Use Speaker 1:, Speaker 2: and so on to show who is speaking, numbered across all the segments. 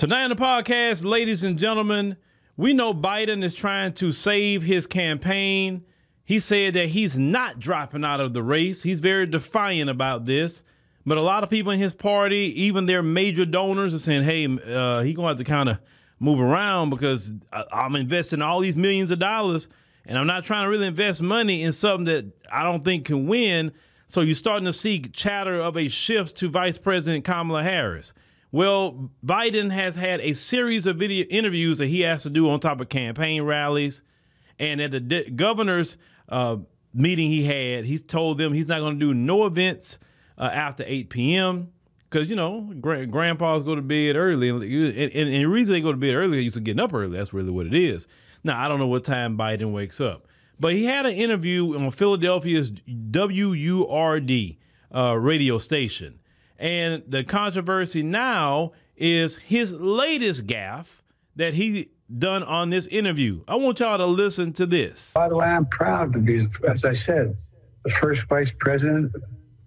Speaker 1: Tonight on the podcast, ladies and gentlemen, we know Biden is trying to save his campaign. He said that he's not dropping out of the race. He's very defiant about this. But a lot of people in his party, even their major donors, are saying, hey, he's going to have to kind of move around because I'm investing all these millions of dollars and I'm not trying to really invest money in something that I don't think can win. So you're starting to see chatter of a shift to Vice President Kamala Harris. Well, Biden has had a series of video interviews that he has to do on top of campaign rallies. And at the governor's meeting he's told them he's not going to do no events after 8 p.m. because, you know, grandpas go to bed early. And the reason they go to bed early, they used to getting up early. That's really what it is. Now, I don't know what time Biden wakes up. But he had an interview on Philadelphia's WURD radio station. And the controversy now is his latest gaffe that he done on this interview. I want y'all to listen to this.
Speaker 2: By the way, I'm proud to be, as I said, the first vice president,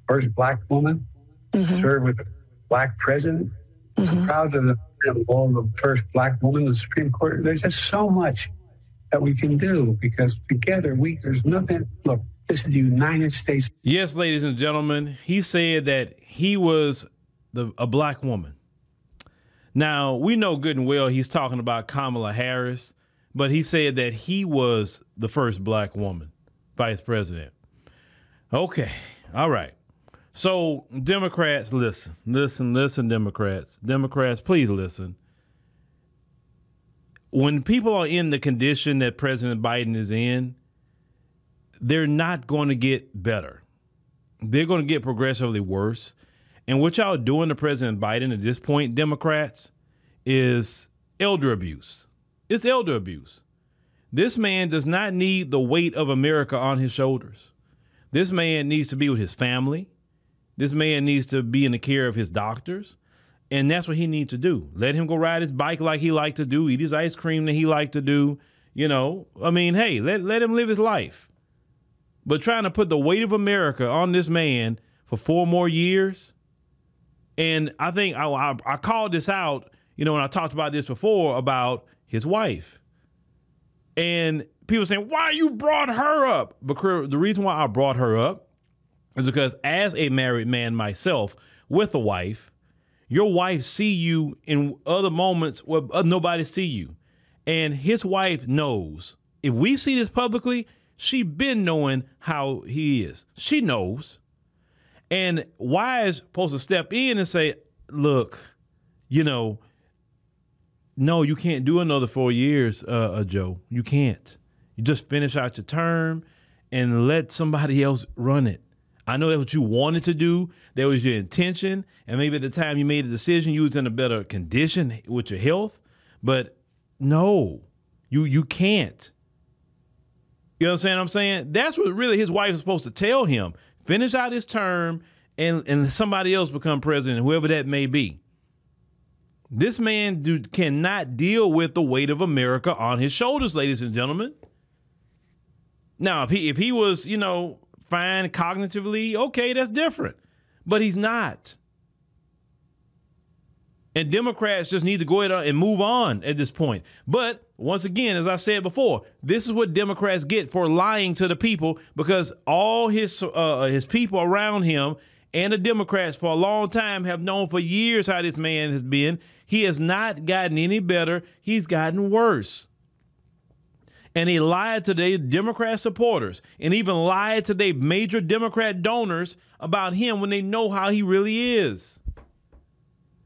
Speaker 2: first black woman, served with a black president. I'm proud to the first black woman in the Supreme Court. There's just so much that we can do because together there's nothing. Look, this is the United States.
Speaker 1: Yes, ladies and gentlemen, he said that he was a black woman. Now, we know good and well he's talking about Kamala Harris, but he said that he was the first black woman vice president. Okay. All right. So Democrats, listen, Democrats. Democrats, please listen. When people are in the condition that President Biden is in, they're not going to get better. They're going to get progressively worse. And what y'all doing to President Biden at this point, Democrats, is elder abuse. It's elder abuse. This man does not need the weight of America on his shoulders. This man needs to be with his family. This man needs to be in the care of his doctors. And that's what he needs to do. Let him go ride his bike like he liked to do, eat his ice cream that he liked to do. You know, I mean, hey, let him live his life. But trying to put the weight of America on this man for 4 more years. And I think I called this out, you know, when I talked about this before about his wife. And people saying, why you brought her up? Because the reason why I brought her up is because as a married man myself with a wife, your wife see you in other moments where nobody see you. And his wife knows. If we see this publicly, she been knowing how he is. She knows. And why is supposed to step in and say, look, you know, no, you can't do another 4 years, Joe. You can't. You just finish out your term and let somebody else run it. I know that's what you wanted to do. That was your intention. And maybe at the time you made a decision, you was in a better condition with your health. But no, you can't. You understand what I'm saying? That's what really his wife is supposed to tell him. Finish out his term and somebody else become president, whoever that may be. This man cannot deal with the weight of America on his shoulders, ladies and gentlemen. Now, if he was, you know, fine cognitively, okay, that's different. But he's not. And Democrats just need to go ahead and move on at this point. But once again, as I said before, this is what Democrats get for lying to the people, because all his people around him and the Democrats for a long time have known for years how this man has been. He has not gotten any better. He's gotten worse. And he lied to their Democrat supporters and even lied to their major Democrat donors about him when they know how he really is.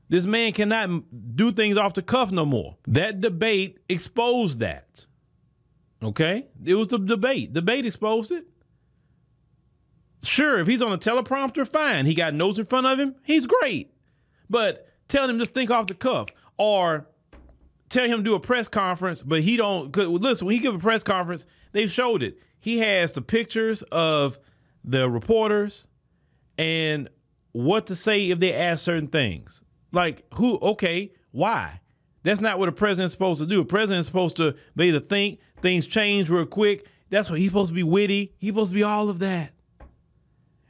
Speaker 1: This man cannot do things off the cuff no more. That debate exposed that. Okay? It was the debate. Debate exposed it. Sure, if he's on a teleprompter, fine. He got notes in front of him. He's great. But tell him just think off the cuff, or tell him to do a press conference, but he don't. Listen, when he gives a press conference, they showed it. He has the pictures of the reporters and what to say if they ask certain things. Like who? Okay, why? That's not what a president's supposed to do. A president's supposed to be able to think. Things change real quick. That's what he's supposed to be witty. He's supposed to be all of that.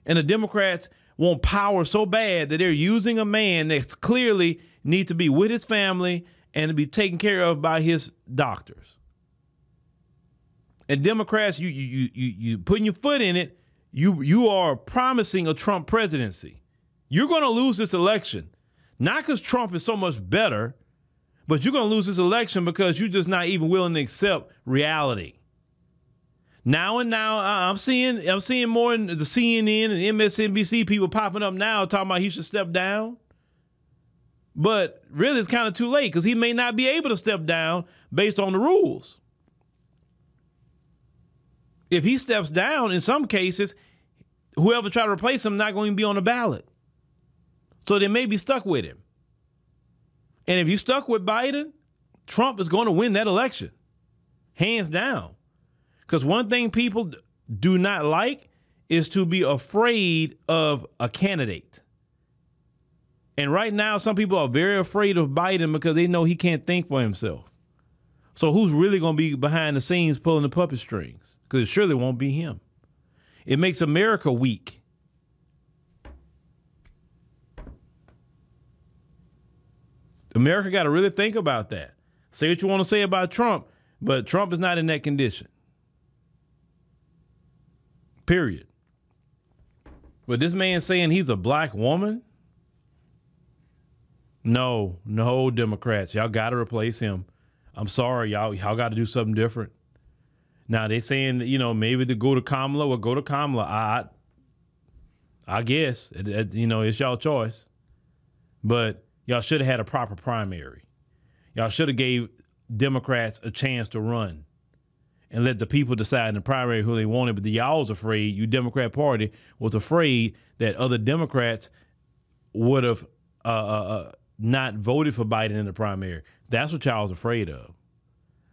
Speaker 1: And the Democrats want power so bad that they're using a man that's clearly needs to be with his family and to be taken care of by his doctors. And Democrats, you putting your foot in it, you are promising a Trump presidency. You're going to lose this election, not because Trump is so much better, but you're going to lose this election because you're just not even willing to accept reality. Now I'm seeing more in the CNN and MSNBC people popping up now talking about he should step down. But really, it's kind of too late because he may not be able to step down based on the rules. If he steps down, in some cases, whoever try to replace him not going to be on the ballot. So they may be stuck with him. And if you're stuck with Biden, Trump is going to win that election, hands down. Because one thing people do not like is to be afraid of a candidate. And right now, some people are very afraid of Biden because they know he can't think for himself. So who's really going to be behind the scenes pulling the puppet strings? Because it surely won't be him. It makes America weak. America got to really think about that. Say what you want to say about Trump, but Trump is not in that condition. Period. But this man saying he's a black woman? No, Democrats. Y'all got to replace him. I'm sorry, y'all got to do something different. Now, they saying, maybe to go to Kamala or go to Kamala. I guess, it's y'all choice. But y'all should have had a proper primary. Y'all should have gave Democrats a chance to run and let the people decide in the primary who they wanted. But y'all was afraid, you Democrat Party was afraid that other Democrats would have not voted for Biden in the primary. That's what y'all was afraid of.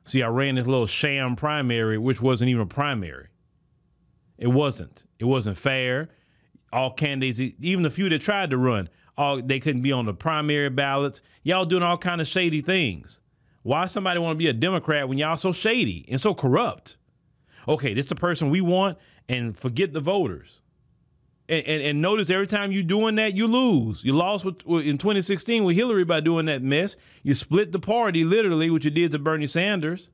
Speaker 1: See, I ran this little sham primary, which wasn't even a primary. It wasn't. It wasn't fair. All candidates, even the few that tried to run, they couldn't be on the primary ballots. Y'all doing all kind of shady things. Why somebody want to be a Democrat when y'all so shady and so corrupt? Okay, this is the person we want, and forget the voters. And notice every time you doing that, you lose. You lost in 2016 with Hillary by doing that mess. You split the party, literally, what you did to Bernie Sanders.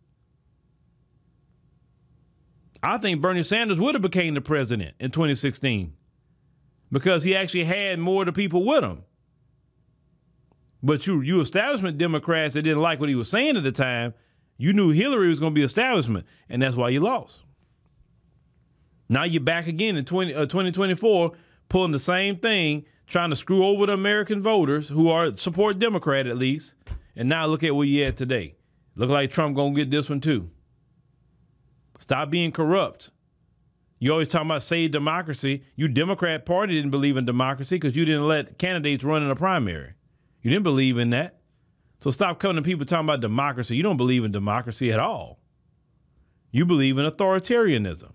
Speaker 1: I think Bernie Sanders would have became the president in 2016 because he actually had more of the people with him. But you establishment Democrats that didn't like what he was saying at the time, you knew Hillary was going to be establishment, and that's why you lost. Now you're back again in 2024, pulling the same thing, trying to screw over the American voters who support Democrat at least. And now look at where you're at today. Look like Trump going to get this one too. Stop being corrupt. You always talking about save democracy. You Democrat Party didn't believe in democracy because you didn't let candidates run in a primary. You didn't believe in that. So stop coming to people talking about democracy. You don't believe in democracy at all. You believe in authoritarianism.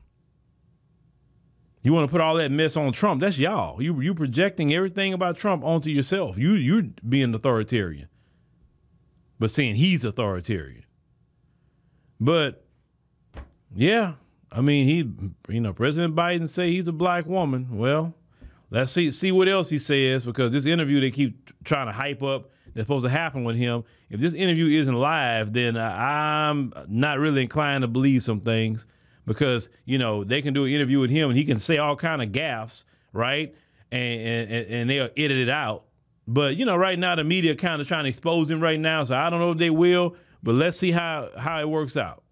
Speaker 1: You want to put all that mess on Trump. That's y'all. You projecting everything about Trump onto yourself. You being authoritarian, but saying he's authoritarian. But yeah, I mean, President Biden say he's a black woman. Well, let's see what else he says, because this interview they keep trying to hype up that's supposed to happen with him. If this interview isn't live, then I'm not really inclined to believe some things. Because, they can do an interview with him and he can say all kind of gaffes, right? And they'll edit it out. But, right now the media kind of trying to expose him right now. So I don't know if they will, but let's see how it works out.